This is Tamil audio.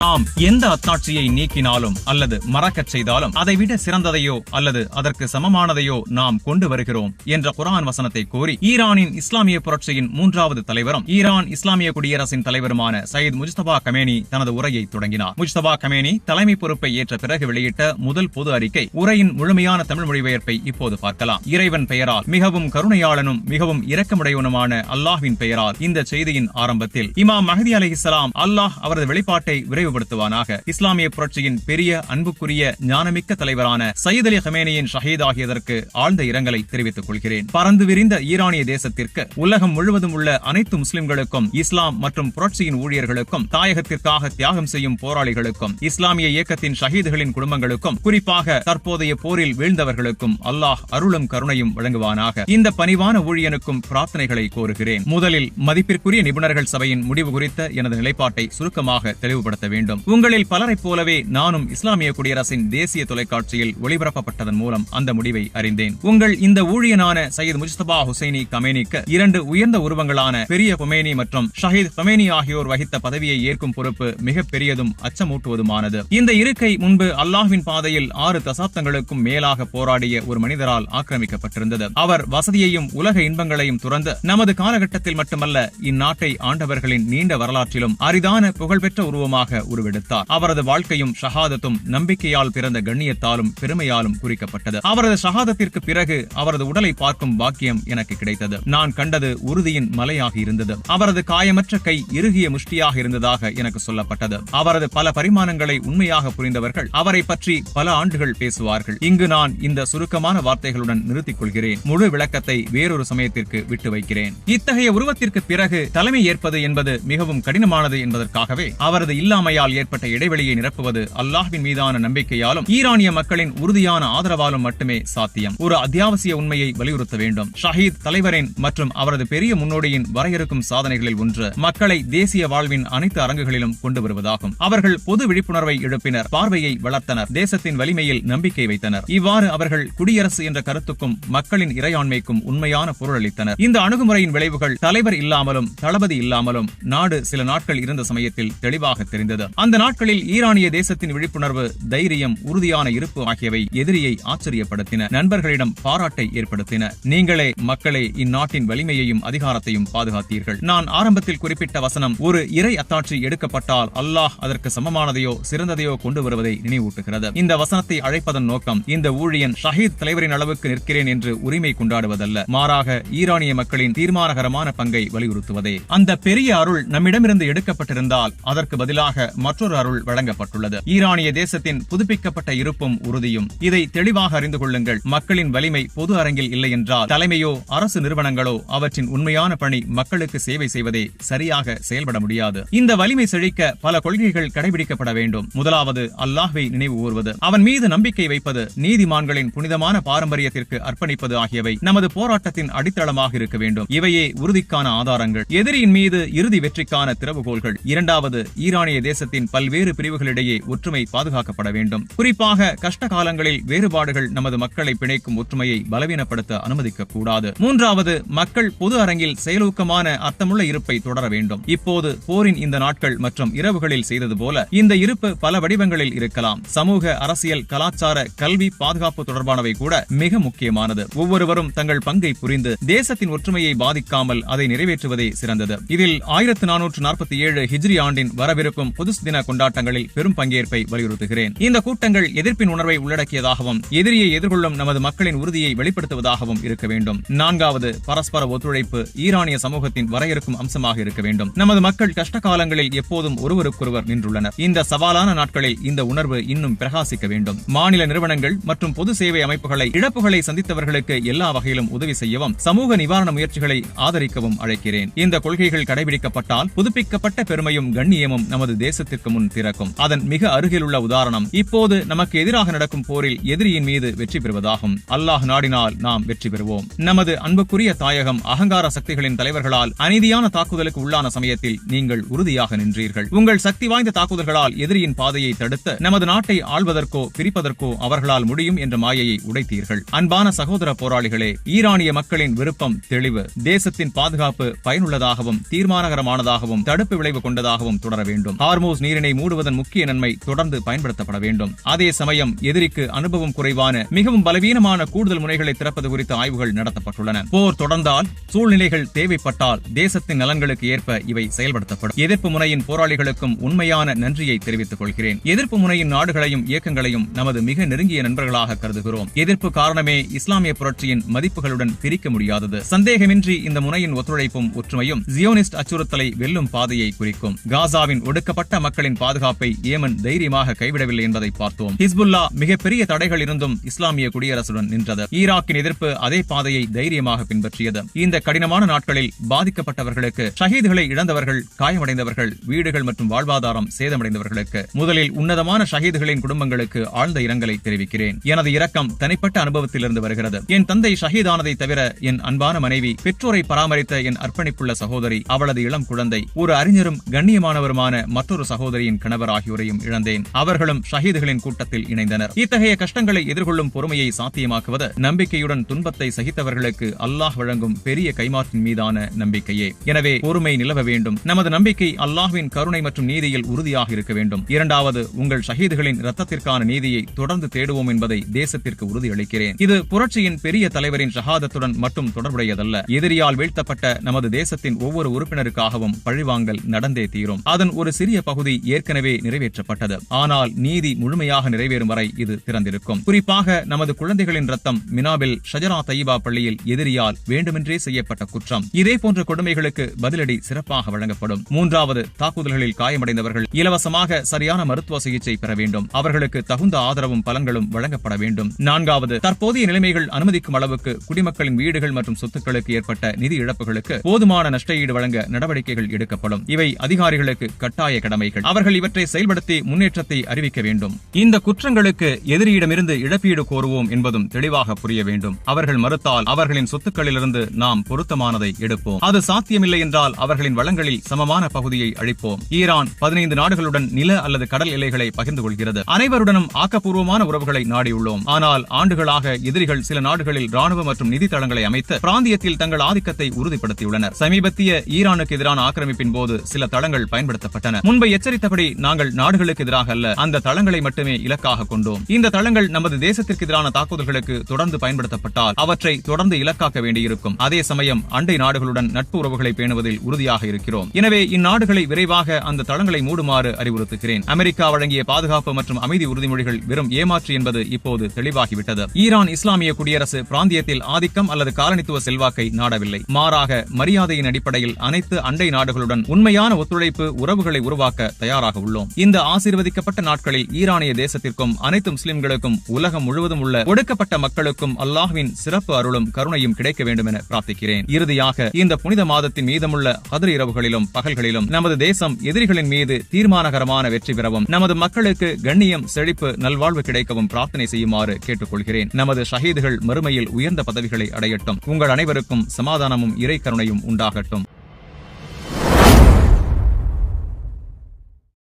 நாம் எந்த அத்தாட்சியை நீக்கினாலும் அல்லது மறக்கச் செய்தாலும் அதைவிட சிறந்ததையோ அல்லது அதற்கு சமமானதையோ நாம் கொண்டு வருகிறோம் என்ற குர்ஆன் வசனத்தை கூறி ஈரானின் இஸ்லாமிய புரட்சியின் 3வது தலைவரும் ஈரான் இஸ்லாமிய குடியரசின் தலைவருமான சையத் முஜ்தபா கமேனி தனது உரையை தொடங்கினார். முஜ்தபா கமேனி தலைமை பொறுப்பை ஏற்ற பிறகு வெளியிட்ட முதல் பொது அறிக்கை. உரையின் முழுமையான தமிழ் மொழிபெயர்ப்பை இப்போது பார்க்கலாம். இறைவன் பெயரால், மிகவும் கருணையாளனும் மிகவும் இரக்கமுடையவனுமான அல்லாஹ்வின் பெயரால். இந்த செய்தியின் ஆரம்பத்தில் இமாம் மஹ்தி அலைஹிஸ்ஸலாம் அல்லாஹ் அவரது வெளிப்பாட்டை விரைவுபடுத்துவானாக. இஸ்லாமிய புரட்சியின் பெரிய அன்புக்குரிய ஞானமிக்க தலைவரான சையத் அலி கமேனியின் ஷஹீத் ஆகியதற்கு ஆழ்ந்த இரங்கலை தெரிவித்துக் கொள்கிறேன். பறந்து விரிந்த ஈரானிய தேசத்திற்கு, உலகம் முழுவதும் உள்ள அனைத்து முஸ்லிம்களுக்கும், இஸ்லாம் மற்றும் புரட்சியின் ஊழியர்களுக்கும், தாயகத்திற்காக தியாகம் செய்யும் போராளிகளுக்கும், இஸ்லாமிய இயக்கத்தின் ஷஹீதுகளின் குடும்பங்களுக்கும், குறிப்பாக தற்போதைய போரில் வீழ்ந்தவர்களுக்கும் அல்லாஹ் அருளும் கருணையும் வழங்குவானாக. இந்த பணிவான ஊழியனுக்கும் பிரார்த்தனைகளை கோருகிறேன். முதலில் மதிப்பிற்குரிய நிபுணர்கள் சபையின் முடிவு குறித்த எனது நிலைப்பாட்டை சுருக்கமாக தெளிவுபடுத்த வேண்டும். உங்களில் பலரைப் போலவே நானும் இஸ்லாமிய குடியரசின் தேசிய தொலைக்காட்சியில் ஒளிபரப்பப்பட்டதன் மூலம் அந்த முடிவை அறிந்தேன். உங்கள் இந்த ஊழியனான சையத் முஜ்தபா ஹுசைனி கமேனிக்கு 2 உயர்ந்த உருவங்களான பெரிய கொமேனி மற்றும் ஷஹீத் கொமேனி ஆகியோர் வகித்த பதவியை ஏற்கும் பொறுப்பு மிக பெரியதும் அச்சமூட்டுவதுமானது. இந்த இருக்கை முன்பு அல்லாஹ்வின் பாதையில் 6 தசாப்தங்களுக்கும் மேலாக போராடிய ஒரு மனிதரால் ஆக்கிரமிக்கப்பட்டிருந்தது. அவர் வசதியையும் உலக இன்பங்களையும் துறந்து நமது காலகட்டத்தில் மட்டுமல்ல, இந்நாட்டை ஆண்டவர்களின் நீண்ட வரலாற்றிலும் அரிதான புகழ்பெற்ற உருவமாக உருவெடுத்தார். அவரது வாழ்க்கையும் ஷஹாதத்தும் நம்பிக்கையால் பிறந்த கண்ணியத்தாலும் பெருமையாலும் குறிக்கப்பட்டது. அவரது ஷஹாதத்திற்கு பிறகு அவரது உடலை பார்க்கும் பாக்கியம் எனக்கு கிடைத்தது. நான் கண்டது உறுதியின் மலையாக இருந்தது. அவரது காயமற்ற கை இறுகிய முஷ்டியாக இருந்ததாக எனக்கு சொல்லப்பட்டது. அவரது பல பரிமாணங்களை உண்மையாக புரிந்தவர்கள் அவரை பற்றி பல ஆண்டுகள் பேசுவார்கள். இங்கு நான் இந்த சுருக்கமான வார்த்தைகளுடன் நிறுத்திக் கொள்கிறேன். முழு விளக்கத்தை வேறொரு சமயத்திற்கு விட்டு வைக்கிறேன். இத்தகைய உருவத்திற்கு பிறகு தலைமை ஏற்பது என்பது மிகவும் கடினமானது என்பதற்காகவே அவரது இல்லாமையால் ஏற்பட்ட இடைவெளியை நிரப்புவது அல்லாஹ்வின் மீதான நம்பிக்கையாலும் ஈரானிய மக்களின் உறுதியான ஆதரவாலும் மட்டுமே சாத்தியம். ஒரு அத்தியாவசிய உண்மையை வலியுறுத்த வேண்டும். ஷஹீத் தலைவரின் மற்றும் அவரது பெரிய முன்னோடியின் வரையறுக்கும் சாதனைகளில் ஒன்று மக்களை தேசிய வாழ்வின் அனைத்து அரங்குகளிலும் கொண்டு வருவதாகும். அவர்கள் பொது விழிப்புணர்வை எழுப்பினர், பார்வையை வளர்த்தனர், தேசத்தின் வலிமையில் நம்பிக்கை வைத்தனர். இவ்வாறு அவர்கள் குடியரசு என்ற கருத்துக்கும் மக்களின் இறையாண்மைக்கும் உண்மையான பொருள் அளித்தனர். இந்த அணுகுமுறையின் விளைவுகள் தலைவர் இல்லாமலும் தளபதி இல்லாமலும் நாடு சில நாட்கள் இருந்த சமயத்தில் தெளிவாக தெரிந்தது. அந்த நாட்களில் ஈரானிய தேசத்தின் விழிப்புணர்வு, தைரியம், உறுதியான இருப்பு ஆகியவை எதிரியை ஆச்சரியப்படுத்தின, நண்பர்களிடம் பாராட்டை ஏற்படுத்தின. நீங்களே மக்களே இந்நாட்டின் வலிமையையும் அதிகாரத்தையும் பாதுகாத்தீர்கள். நான் ஆரம்பத்தில் குறிப்பிட்ட வசனம் ஒரு இறை அத்தாட்சி எடுக்கப்பட்டால் அல்லாஹ் அதற்கு சமமானதையோ சிறந்ததையோ கொண்டு வருவதை நினைவூட்டுகிறது. இந்த வசனத்தை அழைப்பதன் நோக்கம் இந்த ஊழியன் ஷஹீத் தலைவரின் அளவுக்கு நிற்கிறேன் என்று உரிமை கொண்டாடுவதல்ல, மாறாக ஈரானிய மக்களின் தீர்மானகரமான பங்கை வலியுறுத்துவதே. அந்த பெரிய அருள் நம்மிடமிருந்து எடுக்கப்பட்டிருந்தால் அதற்கு பதிலாக மற்றொரு அருள் வழங்கப்பட்டுள்ளது. ஈரானிய தேசத்தின் புதுப்பிக்கப்பட்ட இருப்பும் உறுதியும். இதை தெளிவாக அறிந்து கொள்ளுங்கள். மக்களின் வலிமை பொது அரங்கில் இல்லை என்றால் தலைமையோ அரசு நிறுவனங்களோ அவற்றின் உண்மையான பணி மக்களுக்கு சேவை செய்வதே சரியாக செயல்பட முடியாது. இந்த வலிமை செழிக்க பல கொள்கைகள் கடைபிடிக்கப்பட வேண்டும். முதலாவது அல்லாஹ்வை நினைவு கூர்வது, அவன் மீது நம்பிக்கை வைப்பது, நீதிமான்களின் புனிதமான பாரம்பரியத்திற்கு அர்ப்பணிப்பது ஆகியவை நமது போராட்டத்தின் அடித்தளமாக இருக்க வேண்டும். இவையே உறுதிக்கான ஆதாரங்கள், எதிரியின் மீது இறுதி வெற்றிக்கான திறவுகோல்கள். இரண்டாவது, ஈரானிய தேசத்தின் பல்வேறு பிரிவுகளிடையே ஒற்றுமை பாதுகாக்கப்பட வேண்டும். குறிப்பாக கஷ்ட காலங்களில் வேறுபாடுகள் நமது மக்களை பிணைக்கும் ஒற்றுமையை பலவீனப்படுத்த அனுமதிக்க கூடாது. மூன்றாவது, மக்கள் பொது அரங்கில் செயலூக்கமான அர்த்தமுள்ள இருப்பை தொடர வேண்டும். இப்போது போரின் இந்த நாட்கள் மற்றும் இரவுகளில் செய்தது போல இந்த இருப்பு பல வடிவங்களில் இருக்கலாம். சமூக, அரசியல், கலாச்சார, கல்வி, பாதுகாப்பு தொடர்பானவை கூட மிக முக்கியமானது. ஒவ்வொருவரும் தங்கள் பங்கை புரிந்து தேசத்தின் ஒற்றுமையை பாதிக்காமல் அதை நிறைவேற்றுவதே சிறந்தது. இதில் 1447 ஹிஜ்ரி ஆண்டின் வரவிருக்கும் புதுஸ் தின கொண்டாட்டங்களில் பெரும் பங்கேற்பை வலியுறுத்துகிறேன். இந்த கூட்டங்கள் எதிர்ப்பின் உணர்வை உள்ளடக்கியதாகவும் எதிரியை எதிர்கொள்ளும் நமது மக்களின் உறுதியை வெளிப்படுத்துவதாகவும் இருக்க வேண்டும். நான்காவது, பரஸ்பர ஒத்துழைப்பு ஈரானிய சமூகத்தின் வரையறுக்கும் அம்சமாக இருக்க வேண்டும். நமது மக்கள் கஷ்ட காலங்களில் எப்போதும் ஒருவருக்கொருவர் நின்றுள்ளனர். இந்த சவாலான நாட்களில் இந்த உணர்வு இன்னும் பிரகாசிக்க வேண்டும். மாநில நிறுவனங்கள் மற்றும் பொது சேவை அமைப்புகளை இழப்புகளை சந்தித்தவர்களுக்கு எல்லா வகையிலும் உதவி செய்யவும் சமூக நிவாரண முயற்சிகளை ஆதரிக்கவும் அழைக்கிறேன். இந்த கொள்கைகள் கடைபிடிக்கப்பட்டால் புதுப்பிக்கப்பட்ட பெருமையும் கண்ணியமும் நமது தேசத்திற்கு முன் திறக்கும். அதன் மிக அருகில் உள்ள உதாரணம் இப்போது நமக்கு எதிராக நடக்கும் போரில் எதிரியின் மீது வெற்றி பெறுவதாகும். அல்லாஹ் நாடினால் நாம் வெற்றி பெறுவோம். நமது அன்புக்குரிய தாயகம் அகங்கார சக்திகளின் தலைவர்களால் அநீதியான தாக்குதலுக்கு உள்ளான சமயத்தில் நீங்கள் உறுதியாக நின்றீர்கள். உங்கள் சக்தி வாய்ந்த தாக்குதல்களால் எதிரியின் பாதையை தடுத்து நமது நாட்டை ஆள்வதற்கோ பிரிப்பதற்கோ அவர்களால் முடியும் என்ற மாயையை உடைத்தீர்கள். அன்பான சகோதர போராளிகளே, ஈரானிய மக்களின் விருப்பம் தெளிவு. தேசத்தின் பாதுகாப்பு பயனுள்ளதாகவும் தீர்மானகரமானதாகவும் தடுப்பு விளைவு கொண்டதாகவும் தொடர வேண்டும். ஹார்மூஸ் ஹார்மோஸ் நீரினை மூடுவதன் முக்கிய நன்மை தொடர்ந்து பயன்படுத்தப்பட வேண்டும். அதே சமயம் எதிரிக்கு அனுபவம் குறைவான மிகவும் பலவீனமான கூடுதல் முனைகளை திறப்பது குறித்த ஆய்வுகள் நடத்தப்பட்டுள்ளன. போர் தொடர்ந்தால், சூழ்நிலைகள் தேவைப்பட்டால் தேசத்தின் நலன்களுக்கு ஏற்ப இவை செயல்படுத்தப்படும். எதிர்ப்பு முனையின் போராளிகளுக்கும் உண்மையான நன்றியை தெரிவித்துக் கொள்கிறேன். எதிர்ப்பு முனையின் நாடுகளையும் இயக்கங்களையும் நமது மிக நெருங்கிய நண்பர்களாக கருதுகிறோம். எதிர்ப்பு காரணமே இஸ்லாமிய புரட்சியின் மதிப்புகளுடன் பிரிக்க முடியாதது. சந்தேகமின்றி இந்த முனையின் ஒத்துழைப்பும் ஒற்றுமையும் ஜியோனிஸ்ட் அச்சுறுத்தலை வெல்லும் பாதையை குறிக்கும். காசாவின் ஒடுக்கப்பட்ட மக்களின் பாதுகாப்பை ஏமன் தைரியமாக கைவிடவில்லை என்பதை பார்த்தோம். ஹிஸ்புல்லா மிகப்பெரிய தடைகள் இருந்தும் இஸ்லாமிய குடியரசுடன் நின்றது. ஈராக்கின் எதிர்ப்பு அதே பாதையை தைரியமாக பின்பற்றியது. இந்த கடினமான நாட்களில் பாதிக்கப்பட்டவர்களுக்கு, ஷஹீதுகளை இழந்தவர்கள், காயமடைந்தவர்கள், வீடுகள் மற்றும் வாழ்வாதாரம் சேதமடைந்தவர்களுக்கு, முதலில் உன்னதமான ஷஹீதுகளின் குடும்பங்களுக்கு ஆழ்ந்த இரங்கலை தெரிவிக்கிறேன். எனது இரக்கம் தனிப்பட்ட அனுபவத்திலிருந்து வருகிறது. என் தந்தை ஷஹீதானதை தவிர என் அன்பான மனைவி, பெற்றோரை பராமரித்த என் அர்ப்பணிப்புள்ள சகோதரி, அவளது இளம் குழந்தை, ஒரு அறிஞரும் கண்ணியமானவருமான மற்றொரு சகோதரியின் கணவர் ஆகியோரையும் இழந்தேன். அவர்களும் ஷஹீதுகளின் கூட்டத்தில் இணைந்தனர். இத்தகைய கஷ்டங்களை எதிர்கொள்ளும் பொறுமையை சாத்தியமாக்குவது நம்பிக்கையுடன் துன்பத்தை சகித்தவர்களுக்கு அல்லாஹ் வழங்கும் பெரிய கைமாற்றின் மீதான நம்பிக்கையே. எனவே பொறுமை நிலவ வேண்டும். நமது நம்பிக்கை அல்லாஹ்வின் கருணை மற்றும் நீதியில் உறுதியாக இருக்க வேண்டும். இரண்டாவது, உங்கள் ஷஹீதுகளின் இரத்தத்திற்கான நீதியை தொடர்ந்து தேடுவோம் என்பதை தேசத்திற்கு உறுதியளிக்கிறேன். இது புரட்சியின் பெரிய தலைவரின் ஷஹாதத்துடன் மட்டும் தொடர்புடையதல்ல. எதிரியால் வீழ்த்தப்பட்ட நமது தேசத்தின் ஒவ்வொரு உறுப்பினருக்காகவும் பழிவாங்கல் நடந்தே தீரும். அதன் ஒரு சிறிய பகுதி ஏற்கனவே நிறைவேற்றப்பட்டது. ஆனால் நீதி முழுமையாக நிறைவேறும் வரை இது திறந்திருக்கும். குறிப்பாக நமது குழந்தைகளின் ரத்தம் மினாபில் ஷஜரா தையீபா பள்ளியில் எதிரியால் வேண்டுமென்றே செய்யப்பட்ட குற்றம். இதே போன்ற கொடுமைகளுக்கு பதிலடி சிறப்பாக வழங்கப்படும். மூன்றாவது, தாக்குதல்களில் காயமடைந்தவர்கள் இலவசமாக சரியான மருத்துவ சிகிச்சை பெற வேண்டும். அவர்களுக்கு தகுந்த ஆதரவும் பலன்களும் வழங்கப்பட வேண்டும். நான்காவது, தற்போதைய நிலைமைகள் அனுமதிக்கும் அளவுக்கு குடிமக்களின் வீடுகள் மற்றும் சொத்துக்களுக்கு ஏற்பட்ட நிதி இழப்புகளுக்கு போதுமான நஷ்டஈடு வழங்க நடவடிக்கைகள் எடுக்கப்படும். இவை அதிகாரிகளுக்கு கட்டாய கடமைகள். அவர்கள் இவற்றை செயல்படுத்தி முன்னேற்றத்தை அறிவிக்க வேண்டும். இந்த குற்றங்களுக்கு எதிரியிடமிருந்து இழப்பீடு கோருவோம் என்பதும் தெளிவாக புரிய வேண்டும். அவர்கள் மறுத்தால் அவர்களின் சொத்துக்களிலிருந்து நாம் பொருத்தமானதை எடுப்போம். அது சாத்தியமில்லை என்றால் அவர்களின் வளங்களில் சமமான பகுதியை அழிப்போம். ஈரான் 15 நாடுகளுடன் நில அல்லது கடல் எல்லைகளை பகிர்ந்து கொள்கிறது. அனைவருடனும் ஆக்கப்பூர்வமான உறவுகளை நாடியுள்ளோம். ஆனால் ஆண்டுகளாக எதிரிகள் சில நாடுகளில் ராணுவ மற்றும் நிதி தளங்களை அமைத்து பிராந்தியத்தில் தங்கள் ஆதிக்கத்தை உறுதிப்படுத்தியுள்ளனர். சமீபத்திய ஈரானுக்கு எதிரான ஆக்கிரமிப்பின் போது சில தளங்கள் பயன்படுத்தப்பட்டன. முன்பு எச்சரித்தபடி நாங்கள் நாடுகளுக்கு எதிராக அல்ல, அந்த தளங்களை மட்டுமே இலக்காக கொண்டோம். இந்த தளங்கள் நமது தேசத்திற்கு எதிரான தாக்குதல்களுக்கு தொடர்ந்து பயன்படுத்தப்பட்டால் அவற்றை தொடர்ந்து இலக்காக்க வேண்டியிருக்கும். அதே சமயம் அண்டை நாடுகளுடன் நட்பு உறவுகளை பேணுவதில் உறுதியாக இருக்கிறோம். எனவே இந்நாடுகளை விரைவாக அந்த தளங்களை மூடுமாறு அறிவுறுத்துகிறேன். அமெரிக்கா வழங்கிய பாதுகாப்பு மற்றும் அமைதி உறுதிமொழிகள் வெறும் ஏமாற்று என்பது இப்போது தெளிவாகிவிட்டது. ஈரான் இஸ்லாமிய குடியரசு பிராந்தியத்தில் ஆதிக்கம் அல்லது காலனித்துவ செல்வாக்கை நாடவில்லை. மாறாக மரியாதையின் அடிப்படையில் அனைத்து அண்டை நாடுகளுடன் உண்மையான ஒத்துழைப்பு உறவுகளை உருவாக்க தயாராக உள்ளோம். இந்த ஆசீர்வதிக்கப்பட்ட நாட்களில் ஈரானிய தேசத்திற்கும் அனைத்து முஸ்லிம்களுக்கும் உலகம் முழுவதும் உள்ள ஒடுக்கப்பட்ட மக்களுக்கும் அல்லாஹ்வின் சிறப்பு அருளும் கருணையும் கிடைக்க வேண்டும் என பிரார்த்திக்கிறேன். இறுதியாக, இந்த புனித மாதத்தின் மீதமுள்ள கத்ர் இரவுகளிலும் பகல்களிலும் நமது தேசம் எதிரிகளின் மீது தீர்மானகரமான வெற்றி பெறவும், நமது மக்களுக்கு கண்ணியம், செழிப்பு, நல்வாழ்வு கிடைக்கவும் பிரார்த்தனை செய்யுமாறு கேட்டுக்கொள்கிறேன். நமது ஷஹீதுகள் மறுமையில் உயர்ந்த பதவிகளை அடையட்டும். உங்கள் அனைவருக்கும் சமாதானமும் இறை கருணையும் உண்டாகட்டும்.